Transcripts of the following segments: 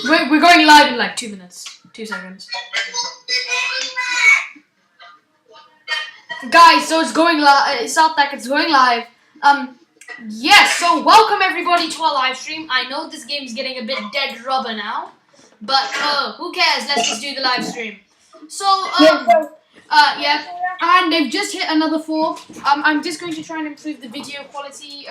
We're going live in like 2 minutes, 2 seconds. Guys, so it's going live. It's not like it's going live. Yes. So welcome everybody to our live stream. I know this game's getting a bit dead rubber now, but who cares? Let's just do the live stream. So yeah, and they've just hit another 4. I'm just going to try and improve the video quality.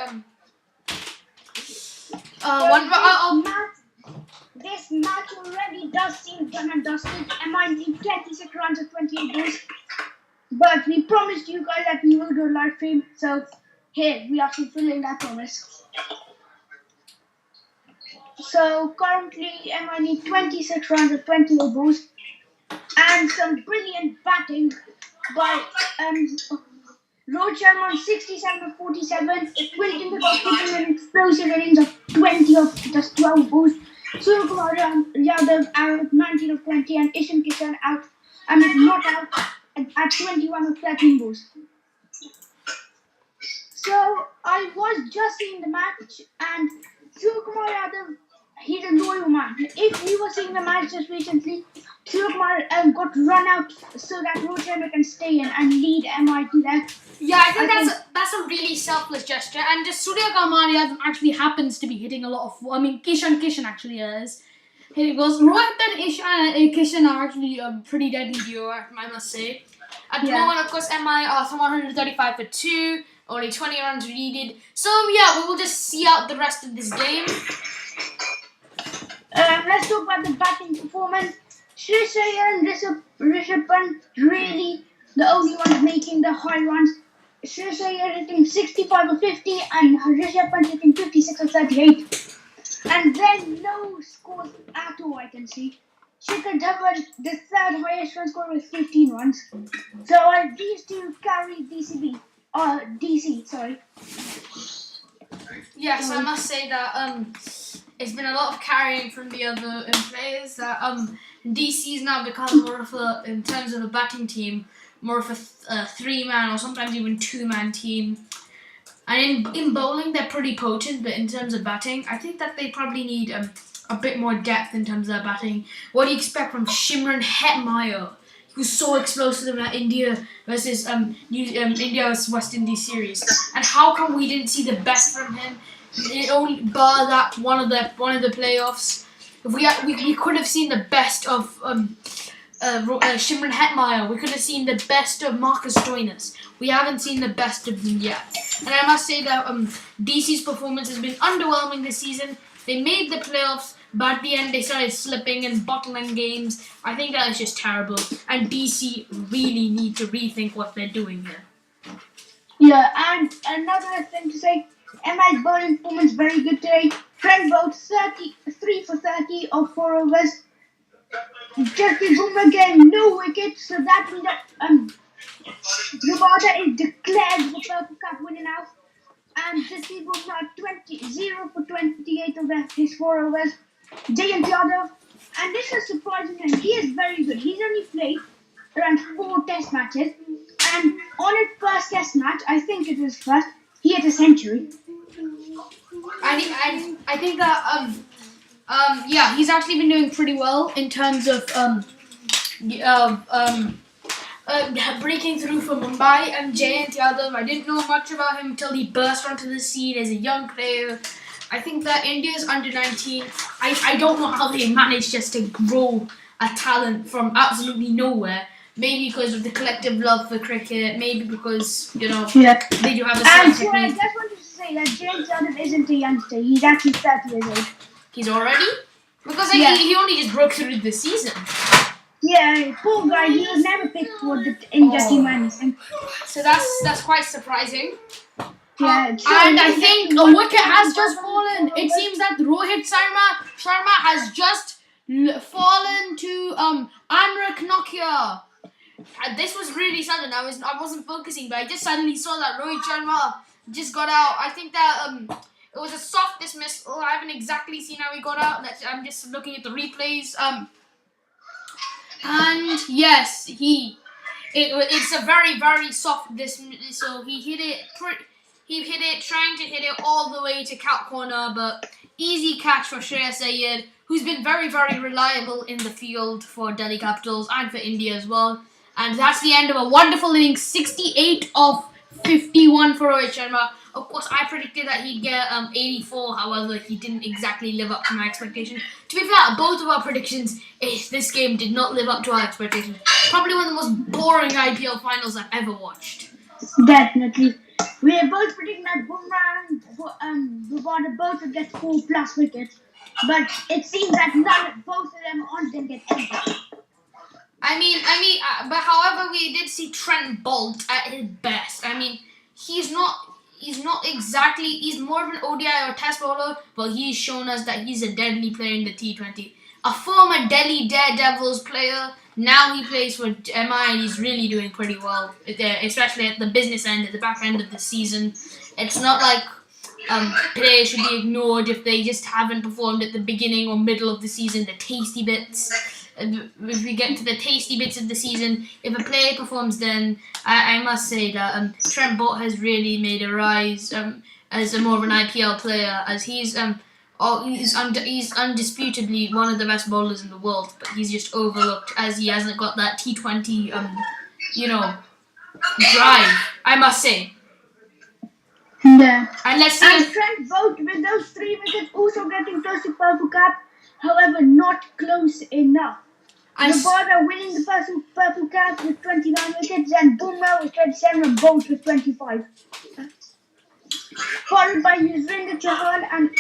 This match already does seem done and dusted. Am I need 26 runs of 28 goals? But we promised you guys that we will do a live stream, so here we are fulfilling that promise. So currently, MI need 26 runs of 28 goals and some brilliant batting by Rohit Sharma on 67 of 47. Wilton was hitting an explosive innings of 20 of just 12 balls. Surya Kumar Yadav out 19 of 20 and Ishan Kishan out not out at 21 of 13 balls. So I was just seeing the match and Surya Kumar Yadav, he's a loyal man. If we were seeing the match just recently, Surya Kumar got run out so that Rohit Sharma can stay in and lead MI to that. Yeah, I think that's a really selfless gesture, and just Surya Kumar Yadav actually happens to be hitting a lot of. I mean, Kishan actually is hitting goals. Rohit and Kishan are actually a pretty deadly duo, I must say. At the moment, of course, MI are 135 for 2, only 20 runs needed. So yeah, we will just see out the rest of this game. Let's talk about the batting performance. Shreyas Iyer and Rishabh Pant really the only ones making the high runs. Shreyas Iyer hitting 65 of 50 and Rishabh Pant hitting 56 of 38. And then no scores at all I can see. Shikhar Dhawan, the third highest run scorer with 15 runs. So these two carry DC, sorry. Yes, I must say that it's been a lot of carrying from the other players. That DC's now become more of a, in terms of the batting team, more of a 3-man or sometimes even 2-man team. And in bowling, they're pretty potent, but in terms of batting, I think that they probably need a bit more depth in terms of their batting. What do you expect from Shimron Hetmeyer? He was so explosive in that India versus India's West Indies series. And how come we didn't see the best from him? It only bar that one of the playoffs. If we could have seen the best of Shimron Hetmeyer. We could have seen the best of Marcus Stoinis. We haven't seen the best of them yet. And I must say that DC's performance has been underwhelming this season. They made the playoffs, but at the end they started slipping and bottling games. I think that is just terrible. And DC really need to rethink what they're doing here. Yeah, and another thing to say, MI's bowling performance very good today. Trent bowled 33 for 30 of 4 overs. Jasprit Bumrah again, no wickets, so that means that Rabada is declared the Purple Cup winner now. And Jasprit Bumrah 0 for 28 of his 4 overs. Jayant Yadav, and this is surprising him, he is very good. He's only played around 4 test matches, and on his first test match, I think it was first, he had a century. I think that yeah, he's actually been doing pretty well in terms of breaking through for Mumbai. And Jayant Yadav, I didn't know much about him until he burst onto the scene as a young player. I think that India's under 19. I don't know how they managed just to grow a talent from absolutely nowhere. Maybe because of the collective love for cricket. Maybe because they do have a certain technique. I just wanted to say that James Yadav isn't a youngster. He's actually 30 years old. He's already? Because he only just broke through this season. Yeah, poor guy. He was never picked for the India team or anything. So that's quite surprising. Yeah, and I think a wicket has just fallen. It seems that Rohit Sharma has just fallen to Amrik Nokia. This was really sudden. I wasn't focusing, but I just suddenly saw that Rohit Sharma just got out. I think that it was a soft dismissal. I haven't exactly seen how he got out. I'm just looking at the replays. And yes, it's a very, very soft dismissal. He hit it trying to hit it all the way to cat corner, but easy catch for Shreyas Iyer, who's been very, very reliable in the field for Delhi Capitals and for India as well. And that's the end of a wonderful innings, 68 of 51 for Rohit Sharma. Of course, I predicted that he'd get 84, however, he didn't exactly live up to my expectation. To be fair, both of our predictions, this game did not live up to our expectations. Probably one of the most boring IPL finals I've ever watched. Definitely. We are both predicting that Bumrah and Rabada both would get 4+ wickets, but it seems that both of them aren't going to get anything. But however, we did see Trent Bolt at his best. I mean, he's not exactly, he's more of an ODI or test bowler, but he's shown us that he's a deadly player in the T20. A former Delhi Daredevils player, now he plays for MI and he's really doing pretty well, especially at the business end, at the back end of the season. It's not like players should be ignored if they just haven't performed at the beginning or middle of the season, the tasty bits. If we get to the tasty bits of the season, if a player performs, then I must say that Trent Bolt has really made a rise as a more of an IPL player, as he's undisputably one of the best bowlers in the world, but he's just overlooked as he hasn't got that T20 drive, I must say. Yeah. And let's see. And Trent Bolt with those 3 wickets also getting close to purple cap, however not close enough. Rabada winning the purple cap with 29 wickets and Bumrah with 27 and Bolt with 25. Followed by Yuzvendra Chahal and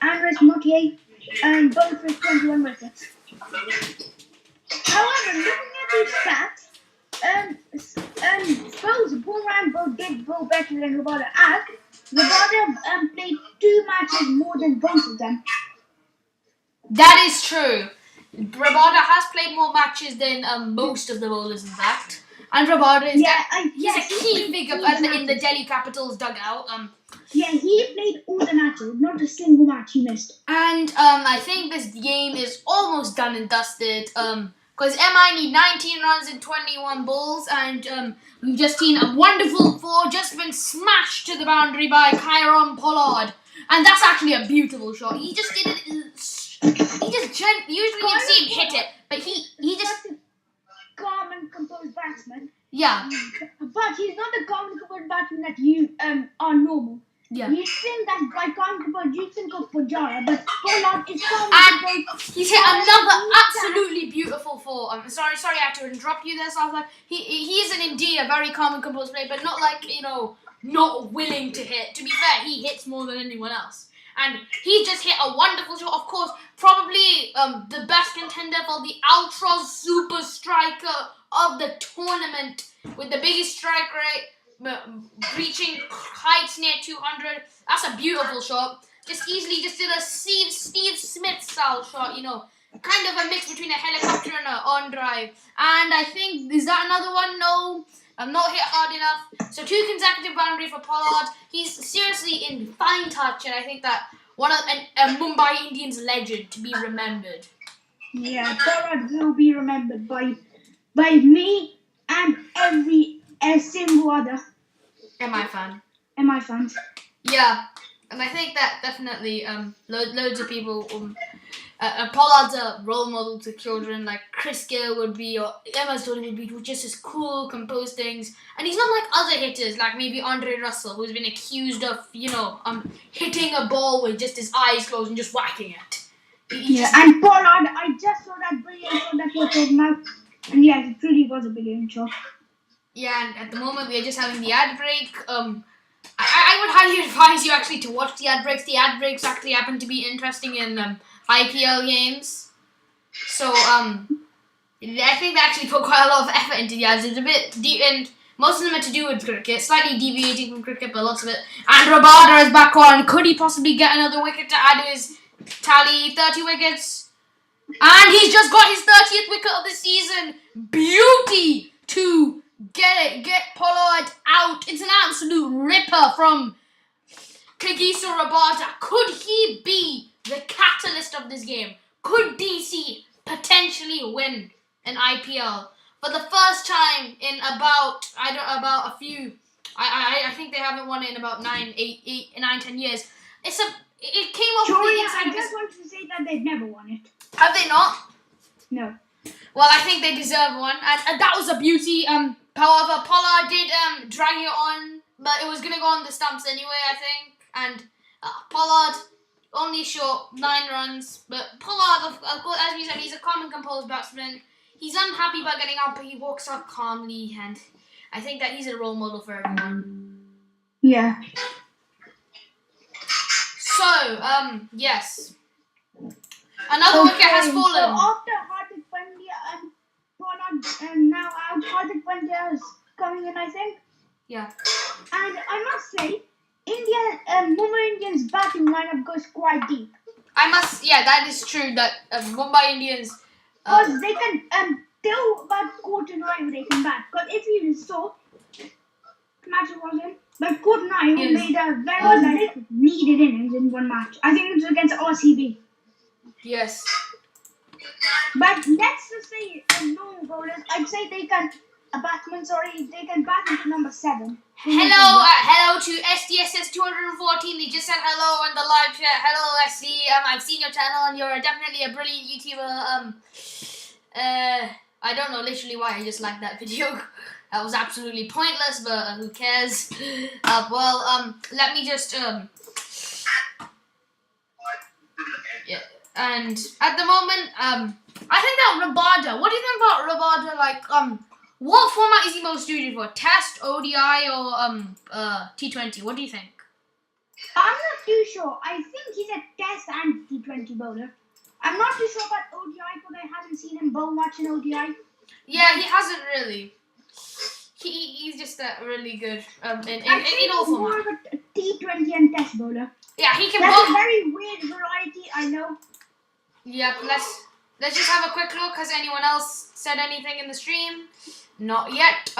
Andres Motier and both with 21 wickets. However, looking at these stats, suppose Bumrah and Bolt did bowl better than Rabada, as Rabada played 2 matches more than both of them. That is true. Rabada has played more matches than most of the bowlers, in fact. And Rabada is he's a key figure in the Delhi Capitals dugout. He played all the matches, not a single match he missed. And I think this game is almost done and dusted. Because MI need 19 runs and 21 balls, and we've just seen a wonderful 4 just been smashed to the boundary by Kieron Pollard. And that's actually a beautiful shot. He just did it. Usually you'd see him hit it, but he just calm and composed batsman. Yeah. But he's not the calm and composed batsman that you are normal. Yeah. You think that by calm and composed you think of Pujara, but Pollard is calm and composed. He's hit another absolutely beautiful 4. I'm sorry I had to interrupt you there, Salva. He is indeed a very calm and composed player, but not like, not willing to hit. To be fair, he hits more than anyone else. And he just hit a wonderful shot. Of course, probably the best contender for the Ultra Super Striker of the tournament, with the biggest strike rate, reaching heights near 200. That's a beautiful shot. Just did a Steve Smith style shot, kind of a mix between a helicopter and an on drive. And I think, is that another one? No. I'm not hit hard enough. So 2 consecutive boundaries for Pollard. He's seriously in fine touch, and I think that one of a Mumbai Indians legend to be remembered. Yeah, Pollard will be remembered by me and every single other MI fan. MI fans. Yeah, and I think that definitely loads of people. Pollard's a role model to children, like Chris Gayle would be, or Emma Stone would be, just as cool, composed things. And he's not like other hitters, like maybe Andre Russell, who's been accused of, hitting a ball with just his eyes closed and just whacking it. And Pollard, I just saw that brilliant shot that he was talking about, and it really was a brilliant shot. Yeah, and at the moment we are just having the ad break. I would highly advise you actually to watch the ad breaks. The ad breaks actually happen to be interesting in IPL games. So, I think they actually put quite a lot of effort into the ads. It's a bit deep, and most of them are to do with cricket, slightly deviating from cricket, but lots of it. And Rabada is back on. Could he possibly get another wicket to add to his tally? 30 wickets. And he's just got his 30th wicket of the season. Beauty to get Pollard out. It's an absolute ripper from Kagiso Rabada. Could he be the catalyst of this game? Could DC potentially win an IPL for the first time in I think they haven't won it in about 10 years. It came off the I just wanted to say that they've never won it. Have they not? No. Well, I think they deserve one, and that was a beauty. However, Pollard did drag it on, but it was gonna go on the stumps anyway, I think. And Pollard only short 9 runs, but Pollard, of course, as we said, he's a calm and composed batsman. He's unhappy about getting out, but he walks out calmly, and I think that he's a role model for everyone. Yeah. So, yes. Another wicket has fallen. So after Hardik Pandya and Pollard and now out, Hardik Pandya is coming in, I think. Yeah. And I must say, Mumbai Indians batting lineup goes quite deep. That is true. That Mumbai Indians, because they can till about quarter 9 they can bat. Because if you saw, match it wasn't, but quarter 9 made a very needed innings in one match. I think it was against RCB. Yes. But let's just say normal bowlers, I'd say they can they can bat into number 7. Hello to SDSS 214. They just said hello on the live chat. Hello SD. I've seen your channel and you're definitely a brilliant YouTuber. I don't know literally why I just liked that video. That was absolutely pointless, but who cares? Let me just yeah. And at the moment, I think that Rabada. What do you think about Rabada? Like, what format is he most suited for? Test, ODI, or T20? What do you think? I'm not too sure. I think he's a Test and T20 bowler. I'm not too sure about ODI because I haven't seen him bowl much in ODI. Yeah, he hasn't really. He's just really good in all formats. More of a T20 and Test bowler. Yeah, he can. That's a very weird variety, I know. Yep. Let's just have a quick look. Has anyone else said anything in the stream? Not yet.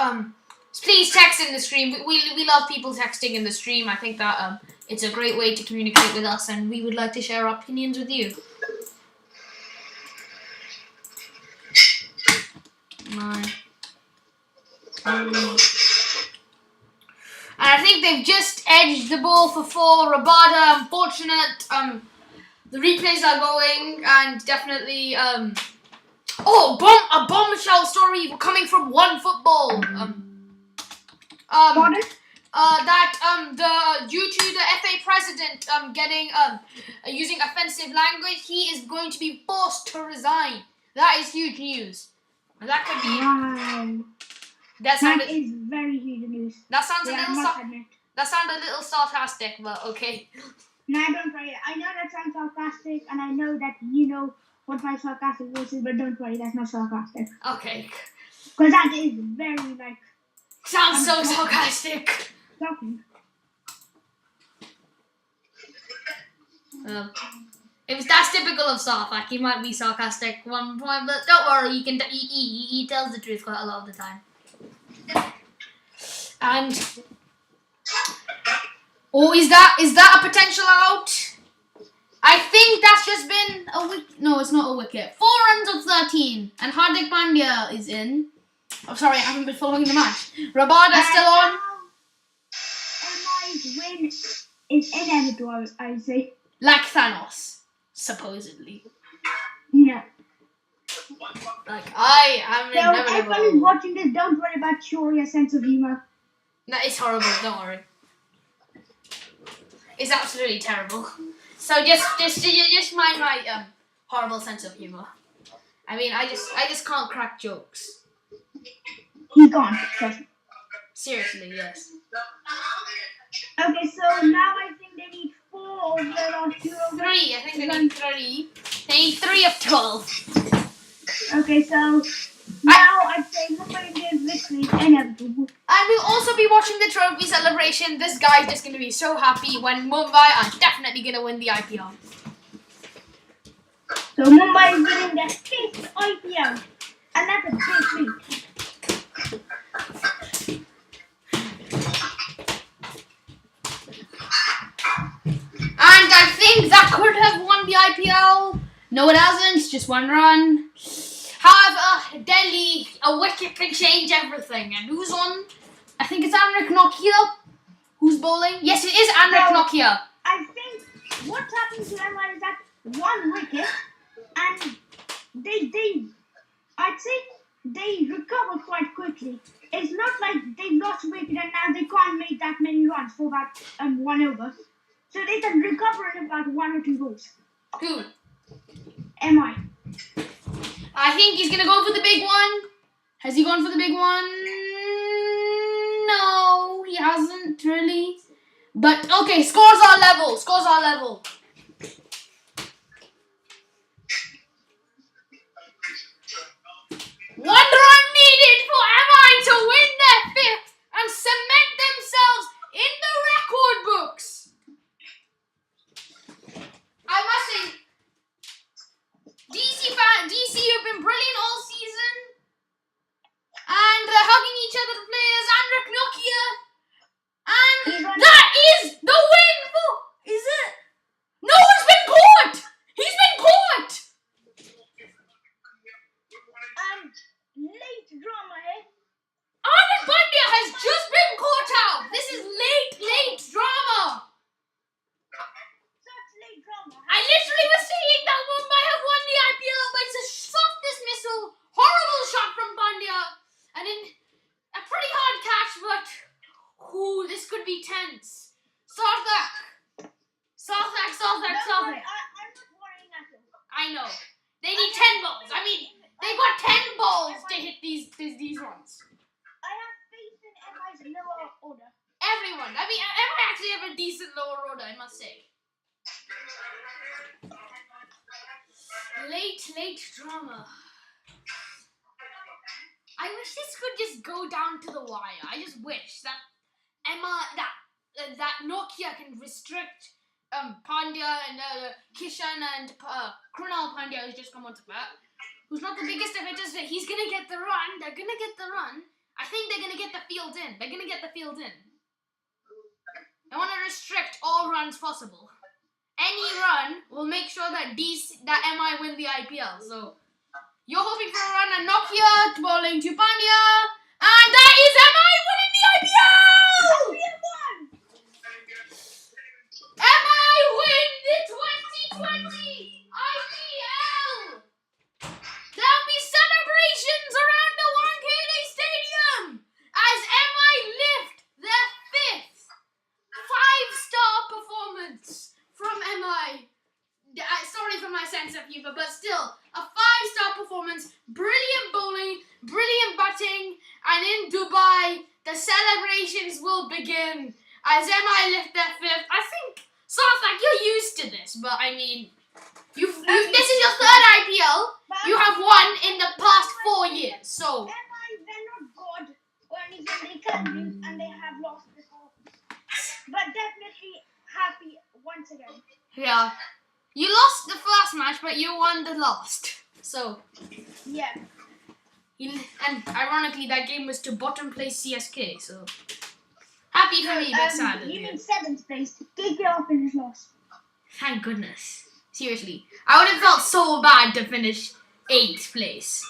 Please text in the stream. We love people texting in the stream. I think that it's a great way to communicate with us, and we would like to share our opinions with you. And I think they've just edged the ball for 4. Rabada, unfortunate. The replays are going, and definitely a bombshell story coming from One Football. Due to the FA president getting using offensive language, he is going to be forced to resign. That is huge news. That could be. Wow. That is very huge news. That sounds a little sarcastic, but okay. No, don't worry. I know that sounds sarcastic, and I know that you know what my sarcastic voice is, but don't worry, that's not sarcastic. Okay. Because that is very, sounds so sarcastic. Shocking. If that's typical of Sark, like he might be sarcastic one point, but don't worry, he tells the truth quite a lot of the time. And is that a potential out? I think that's just been a wicket. No, it's not a wicket. 4 runs of 13, and Hardik Pandya is in. Oh, sorry, I haven't been following the match. Rabada still on. MI's win is inevitable, I say. Like Thanos, supposedly. No. Like I am inevitable. So everyone who's watching this, don't worry about your sense of humor. No, it's horrible. Don't worry. It's absolutely terrible. So just mind my horrible sense of humor. I mean, I just can't crack jokes. He can't. Trust me. Seriously, yes. Okay, so now I think they need 4 of the last 2 overs. 3. I think they need 3. They need 3 of 12. Okay, so now I'd say Mumbai Indians victory is inevitable. And we'll also be watching the trophy celebration. This guy's just going to be so happy when Mumbai are definitely going to win the IPL. So Mumbai is winning their 5th IPL. And that's a big feat. And I think that could have won the IPL. No, it hasn't. Just 1 run. However, Delhi, a wicket can change everything. And who's on? I think it's Anrik Nokia. Who's bowling? Yes, it is Anrik Nokia. I think what's happening to them is that one wicket, and I'd say they recover quite quickly. It's not like they've lost a wicket and now they can't make that many runs for that one over. So they can recover in about 1 or 2 balls. Who? MI. I think he's gonna go for the big one. Has he gone for the big one? No, he hasn't really. But okay, scores are level. Scores are level. One run needed for MI to win their 5th and cement themselves in the record books. I must say, DC have been brilliant all season, and they're hugging each other, the players, and Nokia, and that is the win for. Is it? No, it's been caught. He's been caught. Late drama here. Anand Pandya has just been caught out. This is late drama. Such late drama. I literally was saying that Mumbai have won the IPL, but it's a soft dismissal. Horrible shot from Pandya. And in a pretty hard catch, but this could be tense. Sarthak. I'm not worrying at all. I know. They need 10 balls. I mean, they got 10 balls to hit these runs. I have faith in MI's lower order. Everyone. I mean, MI actually have a decent lower order, I must say. Late drama. I wish this could just go down to the wire. I just wish that that Nokia can restrict Pandya and Kishan and Krunal Pandya, who's just come onto bat, who's not the biggest of hitters, but he's gonna get the run. They're gonna get the run. I think they're gonna get the field in. I want to restrict all runs possible. Any run will make sure that MI win the IPL. So you're hoping for a run, and Nokia bowling to Pandya, and that is MI winning the IPL. MI win the 2020 IPL. There'll be celebrations around the Wankhede Stadium as MI lift their 5th 5-star performance from MI. Sorry for my sense of humor, but still, a 5-star performance, brilliant bowling, brilliant batting, and in Dubai, the celebrations will begin as MI lift their 5th. I think, Sarthak, you're used to this, but I mean, this is your 3rd IPL. You have won in the past 4 years, so. MI, they're not God or anything. They can lose and they have lost before. But definitely happy once again. Yeah. You lost the first match, but you won the last. So. Yeah. And ironically, that game was to bottom place CSK, so. Happy for me, but sad. You mean 7th place. KKR finished lost. Thank goodness. Seriously. I would have felt so bad to finish 8th place.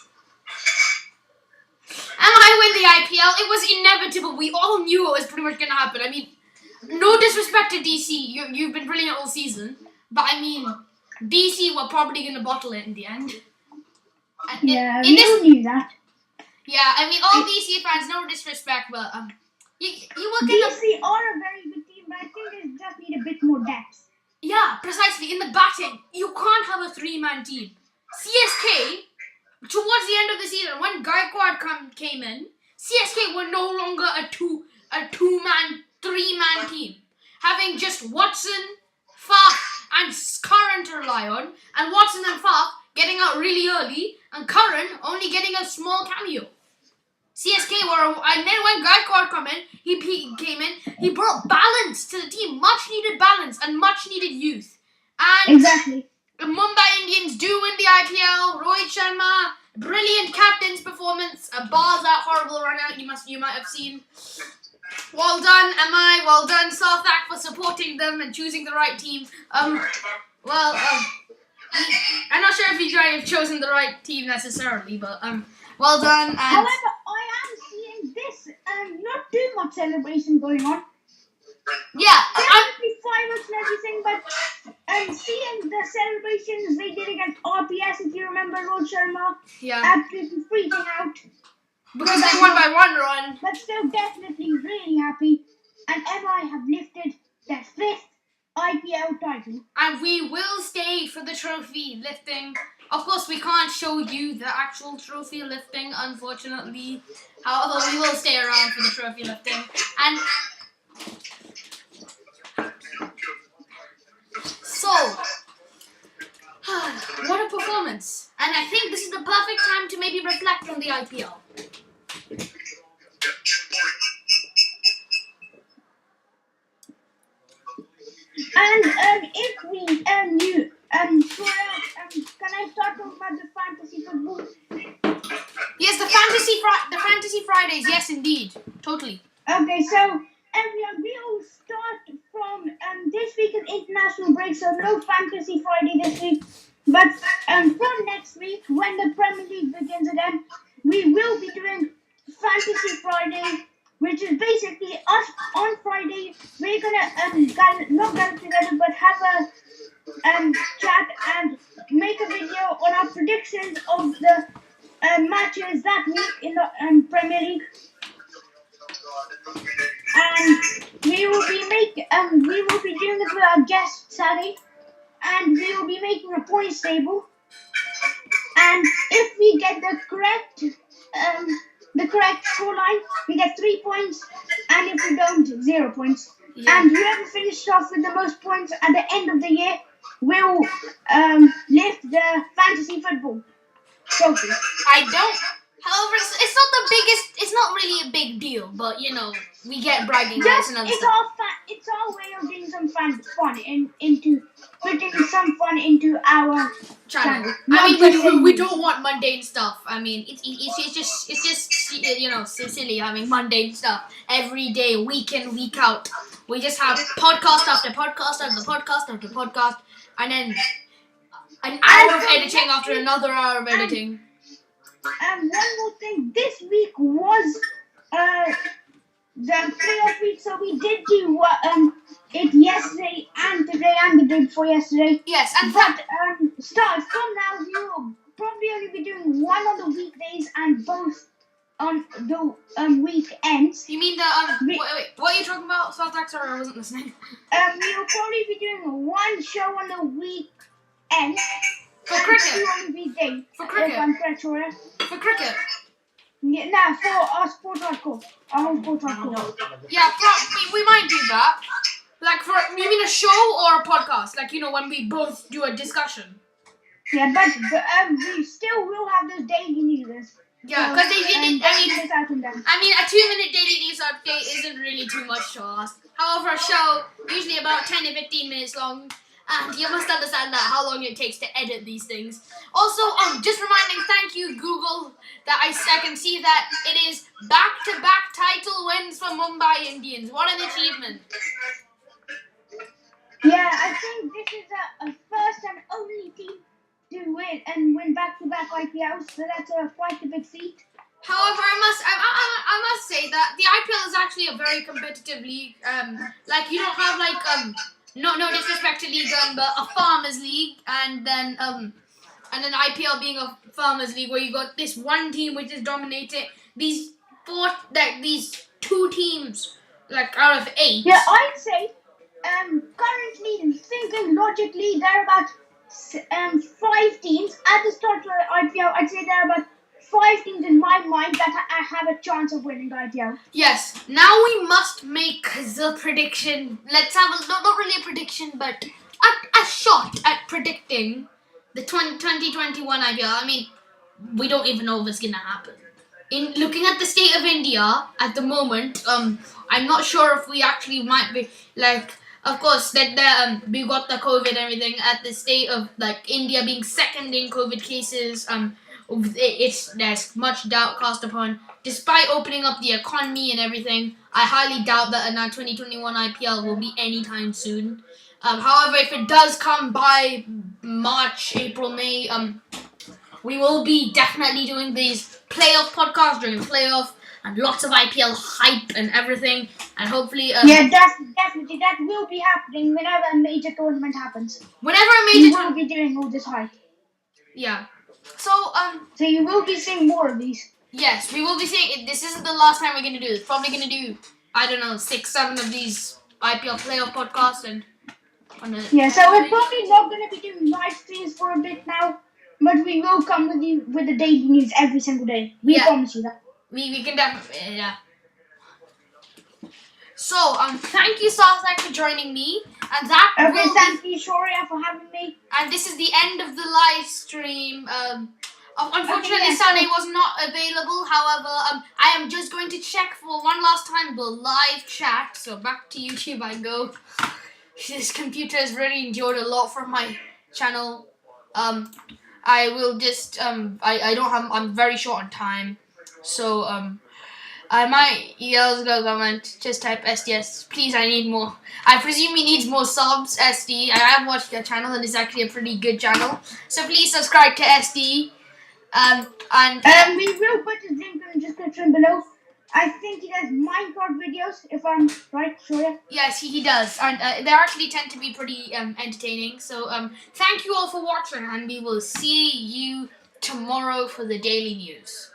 MI win the IPL. It was inevitable. We all knew it was pretty much going to happen. I mean, no disrespect to DC. You've been brilliant all season. But I mean, DC were probably going to bottle it in the end. We all knew that. Yeah, I mean, all DC fans, no disrespect, but you were going to... DC are a very good team, but I think they just need a bit more depth. Yeah, precisely. In the batting, you can't have a 3-man team. CSK, towards the end of the season, when Gaikwad came in, CSK were no longer a 2-man, 3-man team. Having just Watson, Faf, and Curran to rely on, and Watson and Faf getting out really early, and Curran only getting a small cameo. CSK and then when Gaikwad came in, he brought balance to the team, much needed balance and much needed youth. And exactly. The Mumbai Indians do win the IPL. Rohit Sharma, brilliant captain's performance. Bar that horrible run out you might have seen. Well done, MI. Well done, Sarthak, for supporting them and choosing the right team. I'm not sure if he might have chosen the right team necessarily, but well done. And however, I am seeing this not too much celebration going on. Yeah, Definitely fireworks and everything, but And seeing the celebrations they did against RPS, if you remember, Rohit Sharma, Yeah. absolutely freaking out. Because they won by 1 run. But still definitely really happy. And MI have lifted their 5th IPL title. And we will stay for the trophy lifting. Of course, we can't show you the actual trophy lifting, unfortunately. However, we will stay around for the trophy lifting. And so, what a performance. And I think this is the perfect time to maybe reflect on the IPL. And if we you can I start talking about the fantasy football? Yes, the fantasy Fridays. Yes, indeed, totally. Okay, so everyone, we will start from this week is international break, so no fantasy Friday this week. But from next week, when the Premier League begins again, we will be doing fantasy Friday, which is basically us on Friday. We're gonna not gather together, but have a chat and make a video on our predictions of the matches that week in the Premier League. And we will be doing it with our guest Sally, and we will be making a points table. And if we get the correct scoreline, we get 3 points, and if we don't, 0 points. Yeah. And whoever finishes off with the most points at the end of the year will lift the fantasy football trophy. However, it's not the biggest. It's not really a big deal, but you know, we get bragging rights and other stuff. It's our way of doing some fun into putting some fun into our channel. I mean, we don't want mundane stuff. I mean, it's just you know, silly having mundane stuff every day, week in, week out. We just have podcast after podcast after podcast after podcast, and then an hour of editing after another hour of editing. And one more thing, this week was the playoff week, so we did do it yesterday and today and the day before yesterday. Yes, and start from now, we will probably only be doing one on the weekdays and both on the weekends. You mean the wait, what are you talking about? Sorry, I wasn't listening. We will probably be doing one show on the weekend. For cricket. For cricket. If I'm correct, sure. For cricket. Yeah, no, for our sport hardcore. Our whole sport hardcore. Yeah, we might do that. Like you mean a show or a podcast? Like, you know, when we both do a discussion. Yeah, but we still will have those daily news. Yeah, because I mean, a 2-minute daily news update isn't really too much to ask. However, a show usually about 10 to 15 minutes long. And you must understand that how long it takes to edit these things. Also, just reminding, thank you Google, that I can see that it is back-to-back title wins for Mumbai Indians. What an achievement! Yeah, I think this is a first and only team to win back-to-back IPLs, so that's quite a big feat. However, I must say that the IPL is actually a very competitive league. Like, you don't have like no disrespect to League One, but a farmers league, and then IPL being a farmers league where you got this one team which is dominated. These two teams, like out of 8. Yeah, I'd say currently thinking logically, there are about 5 teams at the start of the IPL. I'd say there are about 5 teams in my mind that I have a chance of winning the IPL. Yes. Now we must make the prediction. Let's have not really a prediction, but a shot at predicting the 2021 IPL. I mean, we don't even know if it's gonna happen. In looking at the state of India at the moment, I'm not sure if we actually might be like. Of course, that we got the COVID and everything at the state of like India being second in COVID cases. There's much doubt cast upon. Despite opening up the economy and everything, I highly doubt that a 2021 IPL will be anytime soon. However, if it does come by March, April, May, we will be definitely doing these playoff podcasts during playoff. and lots of IPL hype and everything. And hopefully, yeah, definitely that will be happening whenever a major tournament happens. whenever a We major will be doing all this hype. yeah. So So you will be seeing more of these. yes, we will be seeing. This isn't the last time we're gonna do it. Probably gonna do, I don't know, 6, 7 of these IPL playoff podcasts and. Yeah, so we're probably not going to be doing live streams for a bit now, but we will come with you with the daily news every single day. We promise you that. We can definitely, yeah. So thank you, Sarthak, for joining me, and that will thank you, Shoria, for having me. And this is the end of the live stream. Unfortunately, Sunday was not available. However, I am just going to check for one last time the live chat. So back to YouTube I go. This computer has really endured a lot from my channel. I will just I don't have. I'm very short on time, so I might yell go comment. Just type SDS. Please, I need more. I presume he needs more subs. SD. I have watched your channel and it's actually a pretty good channel. So please subscribe to SD. And we will put his link in the description below. I think he does Minecraft videos, if I'm right, Shoria. Yes, he does, and they actually tend to be pretty entertaining. So thank you all for watching, and we will see you tomorrow for the daily news.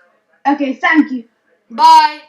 Okay, thank you. Bye.